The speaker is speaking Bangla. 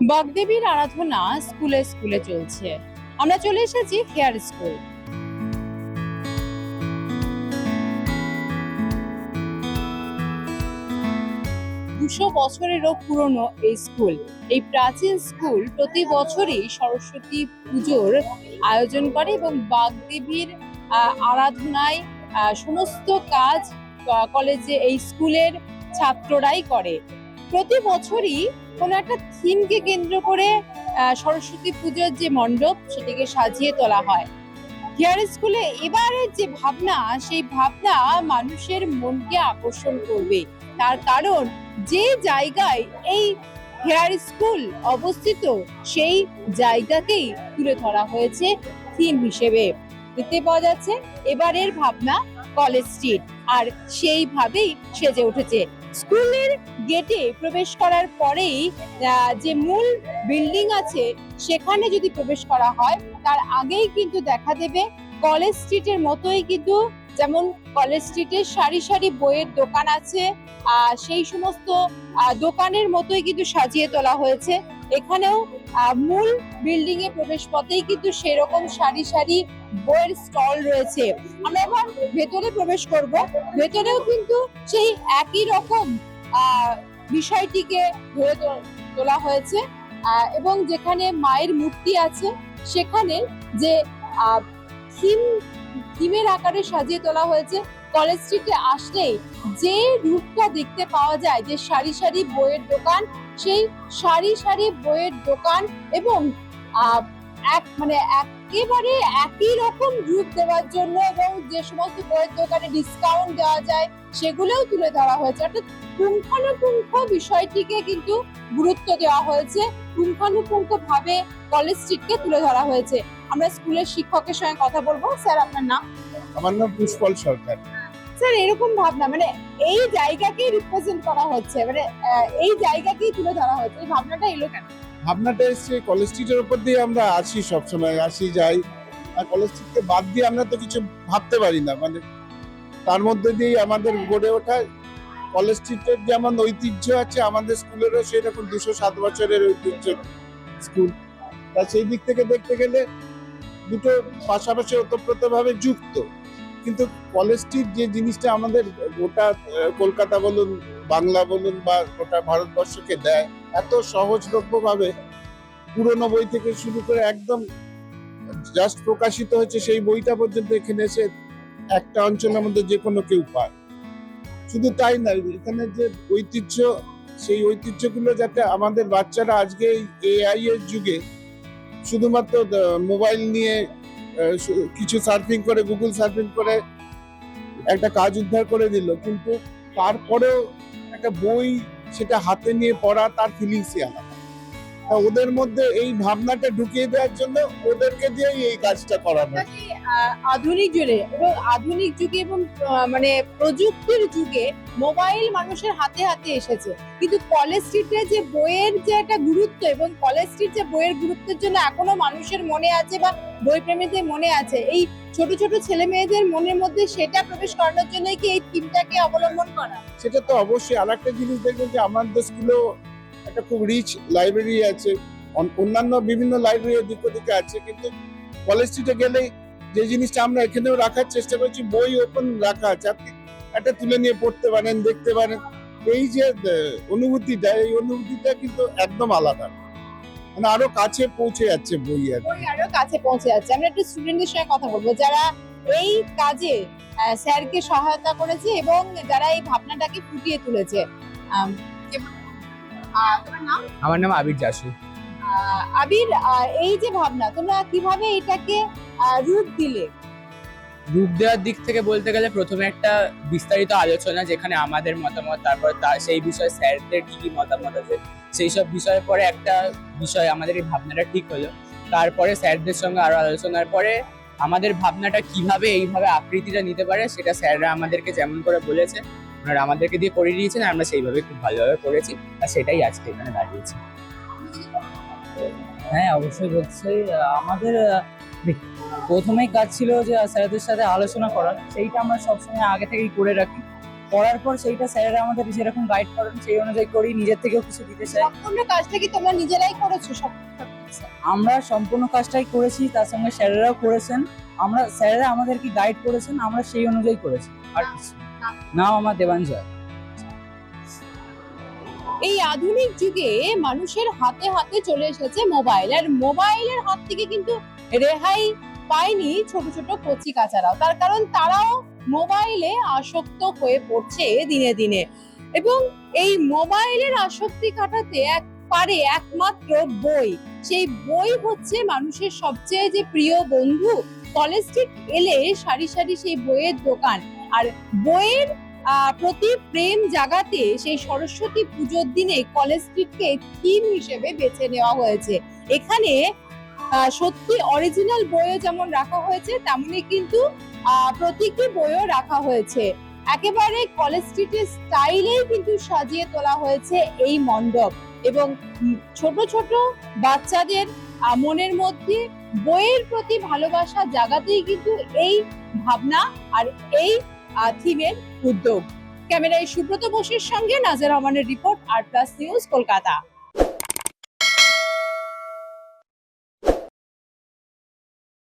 বাগদেবীর আরাধনা স্কুলে স্কুলে চলছে। আমরা চলে এসেছি হেয়ার স্কুল। 200 বছরেরও পুরনো এই স্কুল। এই প্রাচীন স্কুল প্রতি বছরই সরস্বতী পুজোর আয়োজন করে এবং বাগদেবীর আরাধনায় সমস্ত কাজ কলেজে এই স্কুলের ছাত্ররাই করে। প্রতি বছরই কোনো একটা থিমকে কেন্দ্র করে সরস্বতী পুজোর যে মণ্ডপ সেটিকে সাজিয়ে তোলা হয়। হেয়ার স্কুলে এবারের যে ভাবনা, সেই ভাবনা মানুষের মনকে আকর্ষণ করবে। তার কারণ যে জায়গায় এই হেয়ার স্কুল অবস্থিত সেই জায়গাকেই তুলে ধরা হয়েছে থিম হিসেবে। দেখতে পাওয়া যাচ্ছে এবারের ভাবনা কলেজ স্ট্রিট, আর সেইভাবেই সেজে উঠেছে। স্কুলের গেটে প্রবেশ করার পরেই যে মূল বিল্ডিং আছে সেখানে যদি প্রবেশ করা হয় তার আগেই কিন্তু দেখা দেবে কলেজ স্ট্রিটের মতোই, কিন্তু যেমন কলেজ স্ট্রিটের সারি সারি বইয়ের দোকান আছে, সেই সমস্ত দোকানের মতোই কিন্তু সাজিয়ে তোলা হয়েছে। এখানেও মূল বিল্ডিং এ প্রবেশ পথেই কিন্তু সেরকম সারি সারি বইয়ের স্টল রয়েছে। আমরা এবার ভেতরে প্রবেশ করব। ভেতরেও কিন্তু সেই একই রকম বিষয়টিকে ধরে তোলা হয়েছে এবং যেখানে মায়ের মূর্তি আছে সেখানে যে থিমের আকারে সাজিয়ে তোলা হয়েছে। কলেজ স্ট্রিটে আসলেই যে রূপটা দেখতে পাওয়া যায়, যে সারি সারি বইয়ের দোকান, সেই সারি সারি বইয়ের দোকান এবং একেবারে একই রকম রূপ দেওয়ার জন্য এবং যে সমস্ত বইয়ের দোকানে ডিসকাউন্ট দেওয়া যায় সেগুলোও তুলে ধরা হয়েছে। অর্থাৎ পুঙ্খানুপুঙ্খ বিষয়টিকে কিন্তু গুরুত্ব দেওয়া হয়েছে, পুঙ্খানুপুঙ্খ ভাবে কলেজ স্ট্রিটকে তুলে ধরা হয়েছে। আমরা স্কুলের শিক্ষকের সঙ্গে কথা বলবো। স্যার, আপনার নাম? আমার নাম পুষ্পল সরকার। স্যার, এরকম ভাবনা এই জায়গাকেই রিপ্রেজেন্ট করা হচ্ছে, এই জায়গাকেই তুলে ধরা হচ্ছে, এই ভাবনাটা এলো কেন? ভাবনাটা এসছে কলেজ স্ট্রিটের উপর দিয়ে আমরা আসি, সবসময় আসি যাই, আর কলেজ স্ট্রিটকে বাদ দিয়ে আমরা তো কিছু ভাবতে পারি না। তার মধ্যে দিয়ে আমাদের গড়ে ওঠা কলেজ স্ট্রিটের যেমন ঐতিহ্য আছে, আমাদের স্কুলেরও সেরকম 207 বছরের ঐতিহ্য স্কুল। তা সেই দিক থেকে দেখতে গেলে দুটো পাশাপাশি ওতপ্রোতভাবে যুক্ত। কিন্তু কলেজ স্ট্রিট যে জিনিসটা আমাদের গোটা কলকাতা বলুন, বাংলা বলুন বা গোটা ভারতবর্ষকে দেয়, এত সহজলভ্য ভাবে পুরোনো বই থেকে শুরু করে একদম জাস্ট প্রকাশিত হচ্ছে সেই বইটা পর্যন্ত এখানে এসে একটা অঞ্চলের মধ্যে যে কোনো কেউ পায়। শুধু তাই নয়, এখানে যে ঐতিহ্য, সেই ঐতিহ্যগুলো যাতে আমাদের বাচ্চারা আজকে এআই এর যুগে শুধুমাত্র মোবাইল নিয়ে কিছু সার্ফিং করে, গুগল সার্ফিং করে একটা কাজ উদ্ধার করে দিল, কিন্তু তারপরেও একটা বই সেটা হাতে নিয়ে পড়া, তার ফিলিংসই আলাদা। ওদের মধ্যে এই ভাবনাটা ঢুকিয়ে দেওয়ার জন্য ওদেরকে দিয়েই এই কাজটা করানো। আধুনিক যুগে এবং প্রযুক্তির যুগে মোবাইল মানুষের হাতে হাতে এসেছে, কিন্তু কলেজ স্ট্রিটে যে বইয়ের যে একটা গুরুত্ব এবং কলেজ স্ট্রিট যে বইয়ের গুরুত্বের জন্য এখনো মানুষের মনে আছে বা বই প্রেমীদের মনে আছে, এই ছোট ছোট ছেলে মেয়েদের মনের মধ্যে সেটা প্রবেশ করানোর জন্য কি এই থিমটাকে অবলম্বন করা? সেটা তো অবশ্যই। আর একটা জিনিস দেখবেন যে আমাদের স্কুলেও একটা খুব রিচ লাইব্রেরি আছে, অন্যান্য বিভিন্ন লাইব্রেরি দিক ওদিকে আছে, কিন্তু কলেজ স্ট্রিটে গেলে যে জিনিসটা আমরা এখানেও রাখার চেষ্টা করছি, বই ওপেন রাখা আছে, আপনি একটা তুলে নিয়ে পড়তে পারেন, দেখতে পারেন। এই যে অনুভূতিটা, এই অনুভূতিটা কিন্তু একদম আলাদা, আরো কাছে পৌঁছে যাচ্ছে বই, আরো কাছে পৌঁছে যাচ্ছে। আমরা একটু স্টুডেন্টদের সঙ্গে কথা বলবো যারা এই কাজে স্যারকে সহায়তা করেছে এবং যারা এই ভাবনাটাকে ফুটিয়ে তুলেছে। আমার নাম আবির জাসু। আবির, এই যে ভাবনা, তোমরা কিভাবে এটাকে রূপ দিলে? রূপ দেওয়ার দিক থেকে বলতে গেলে প্রথমে একটা বিস্তারিত আলোচনা, যেখানে আমাদের মতামত, তারপর সেই বিষয়ে স্যারদের কি কি মতামত আছে, সেই সব বিষয়ের পরে একটা বিষয় আমাদের এই ভাবনাটা ঠিক হলো। তারপরে স্যারদের সঙ্গে আরো আলোচনার পরে আমাদের ভাবনাটা কিভাবে এইভাবে আকৃতিটা নিতে পারে সেটা স্যাররা আমাদেরকে যেমন করে বলেছে, ওনারা আমাদেরকে দিয়ে করে দিয়েছেন, আমরা সেইভাবে খুব ভালোভাবে করেছি, আর সেটাই আজকে এখানে দাঁড়িয়েছি। হ্যাঁ, অবশ্যই বলছি। আমাদের প্রথমেই কাজ ছিল যে স্যারদের সাথে আলোচনা করা, সেইটা আমরা সবসময় আগে থেকেই করে রাখি। করার পর সেইটা স্যারেরা আমাদের যেরকম গাইড করেন সেই অনুযায়ী করি, নিজের থেকেও কিছু দিতে চাই। সম্পূর্ণ কাজটা কি তোমরা নিজেরাই করেছো সব? আমরা সম্পূর্ণ কাজটাই করেছি, তার সঙ্গে স্যারেরাও করেছেন। স্যারেরা আমাদেরকে গাইড করেছেন, আমরা সেই অনুযায়ী করেছি। আর কিছু না। নাম আমার দেবাঞ্জয়। এই আধুনিক যুগে মানুষের হাতে হাতে চলে এসেছে মোবাইল, আর মোবাইলের হাত থেকে কিন্তু রেহাই পায়নি ছোট ছোট কচি কাচারাও। তার কারণ তারাও মোবাইলে আসক্ত হয়ে পড়ছে দিনে দিনে, এবং এই মোবাইলের আসক্তি কাটাতে পারে একমাত্র বই। সেই বই হচ্ছে মানুষের সবচেয়ে যে প্রিয় বন্ধু। কলেজ স্ট্রিট এলে সারি সারি সেই বইয়ের দোকান, আর বইয়ের প্রতি প্রেম জাগাতে সেই সরস্বতী পুজোর দিনে কলেজ স্ট্রিটকে থিম হিসেবে বেছে নেওয়া হয়েছে। এখানে সত্যি অরিজিনাল বইও যেমন রাখা হয়েছে, তেমনি কিন্তু প্রতীকী বইও রাখা হয়েছে। একেবারে কলেজ স্ট্রিটের স্টাইলেই কিন্তু সাজিয়ে তোলা হয়েছে এই মণ্ডপ, এবং ছোট ছোট বাচ্চাদের মনের মধ্যে বইয়ের প্রতি ভালোবাসা জাগাতেই কিন্তু এই ভাবনা আর এই থিমের উদ্যোগ। ক্যামেরায় সুব্রত বোসের সঙ্গে নাজর রহমানের রিপোর্ট, আর প্লাস নিউজ, কলকাতা।